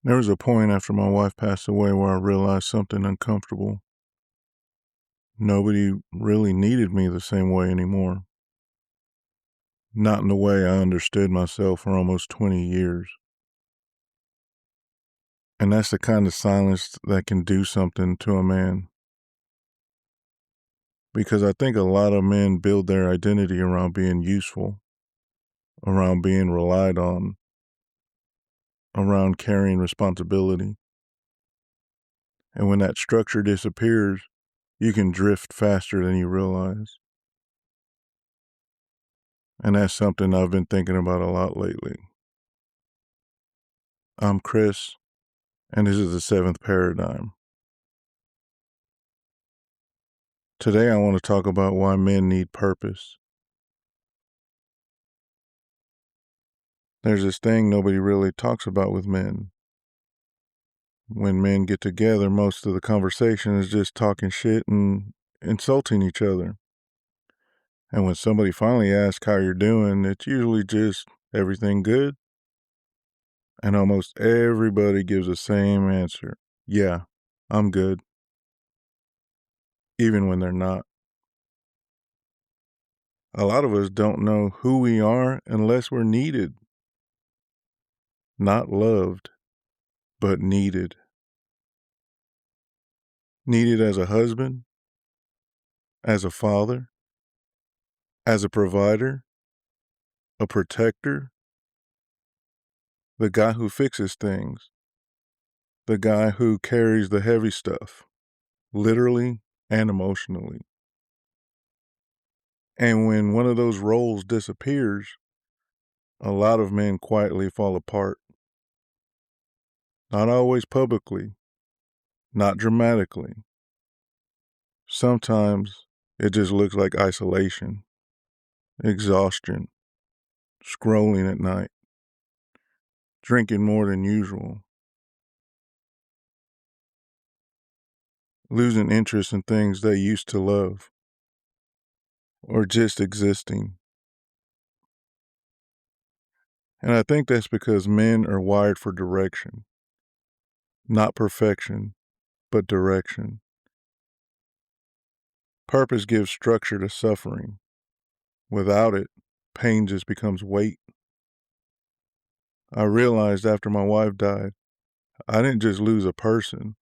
There was a point after my wife passed away where I realized something uncomfortable. Nobody really needed me the same way anymore. Not in the way I understood myself for almost 20 years. And that's the kind of silence that can do something to a man. Because I think a lot of men build their identity around being useful, around being relied on, around carrying responsibility. And when that structure disappears, you can drift faster than you realize. And that's something I've been thinking about a lot lately. I'm Chris, and this is the Seventh Paradigm. Today I want to talk about why men need purpose. There's this thing nobody really talks about with men. When men get together, most of the conversation is just talking shit and insulting each other. And when somebody finally asks how you're doing, it's usually just everything good. And almost everybody gives the same answer. Yeah, I'm good. Even when they're not. A lot of us don't know who we are unless we're needed. Not loved, but needed. Needed as a husband, as a father, as a provider, a protector, the guy who fixes things, the guy who carries the heavy stuff, literally and emotionally. And when one of those roles disappears, a lot of men quietly fall apart. Not always publicly, not dramatically. Sometimes it just looks like isolation, exhaustion, scrolling at night, drinking more than usual, losing interest in things they used to love, or just existing. And I think that's because men are wired for direction. Not perfection, but direction. Purpose gives structure to suffering. Without it, pain just becomes weight. I realized after my wife died, I didn't just lose a person.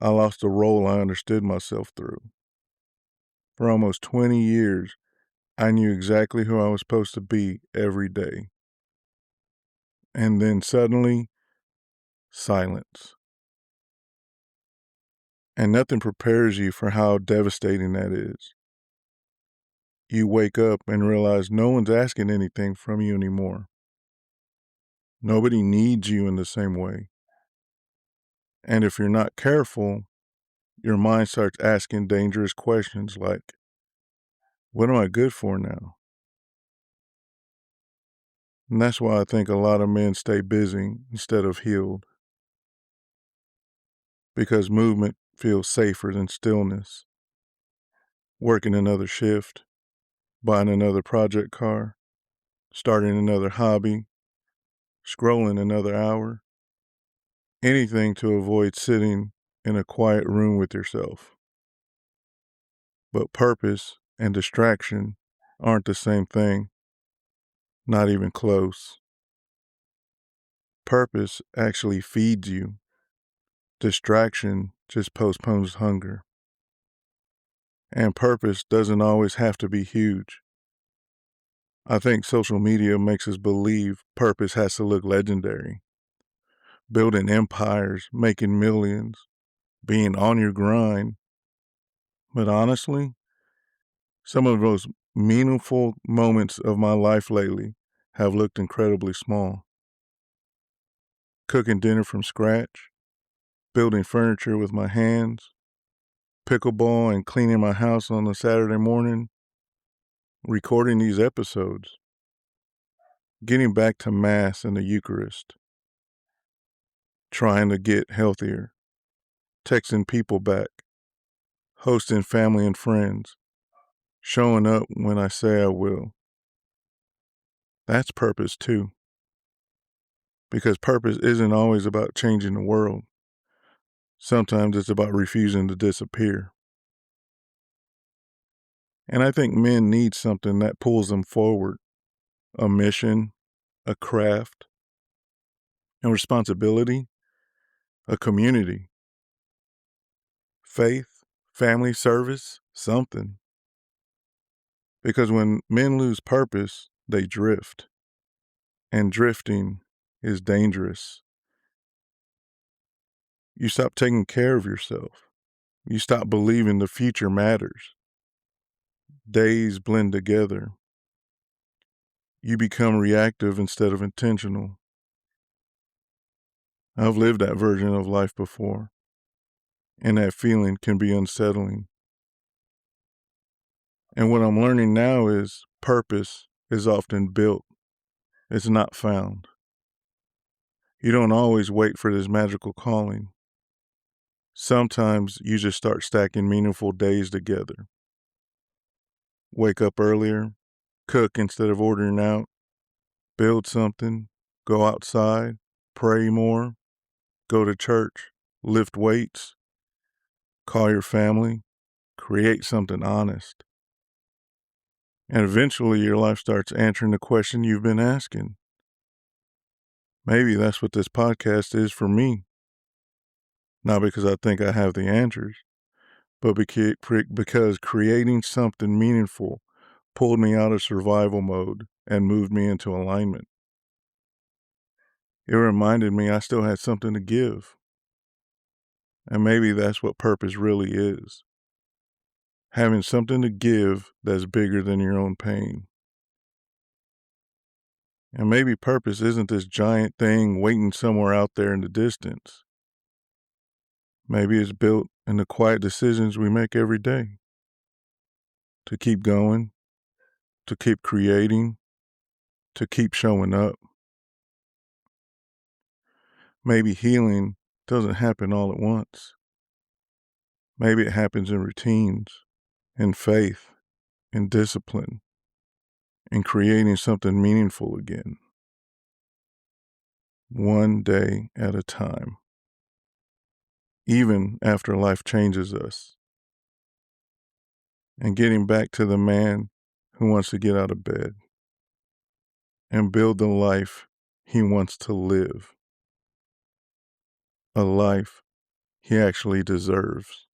I lost a role I understood myself through. For almost 20 years, I knew exactly who I was supposed to be every day. And then suddenly, silence. And nothing prepares you for how devastating that is. You wake up and realize no one's asking anything from you anymore. Nobody needs you in the same way. And if you're not careful, your mind starts asking dangerous questions like, what am I good for now? And that's why I think a lot of men stay busy instead of healed. Because movement feels safer than stillness. Working another shift, buying another project car, starting another hobby, scrolling another hour. Anything to avoid sitting in a quiet room with yourself. But purpose and distraction aren't the same thing. Not even close. Purpose actually feeds you. Distraction just postpones hunger. And purpose doesn't always have to be huge. I think social media makes us believe purpose has to look legendary. Building empires, making millions, being on your grind. But honestly, some of those meaningful moments of my life lately have looked incredibly small. Cooking dinner from scratch, building furniture with my hands, pickleball and cleaning my house on a Saturday morning, recording these episodes, getting back to Mass and the Eucharist, trying to get healthier, texting people back, hosting family and friends, showing up when I say I will. That's purpose too. because purpose isn't always about changing the world. Sometimes it's about refusing to disappear. And I think men need something that pulls them forward, a mission, a craft, a responsibility, a community, faith, family, service, something. Because when men lose purpose, they drift. And drifting is dangerous. You stop taking care of yourself. You stop believing the future matters. Days blend together. You become reactive instead of intentional. I've lived that version of life before, and that feeling can be unsettling. And what I'm learning now is purpose is often built. It's not found. You don't always wait for this magical calling. Sometimes you just start stacking meaningful days together. Wake up earlier, cook instead of ordering out, build something, go outside, pray more, go to church, lift weights, call your family, create something honest. And eventually your life starts answering the question you've been asking. Maybe that's what this podcast is for me. Not because I think I have the answers, but because creating something meaningful pulled me out of survival mode and moved me into alignment. It reminded me I still had something to give. And maybe that's what purpose really is. Having something to give that's bigger than your own pain. And maybe purpose isn't this giant thing waiting somewhere out there in the distance. Maybe it's built in the quiet decisions we make every day. To keep going, to keep creating, to keep showing up. Maybe healing doesn't happen all at once. Maybe it happens in routines, in faith, in discipline, in creating something meaningful again. One day at a time. Even after life changes us. And getting back to the man who wants to get out of bed and build the life he wants to live. A life he actually deserves.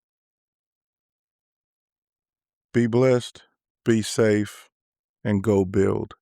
Be blessed, be safe, and go build.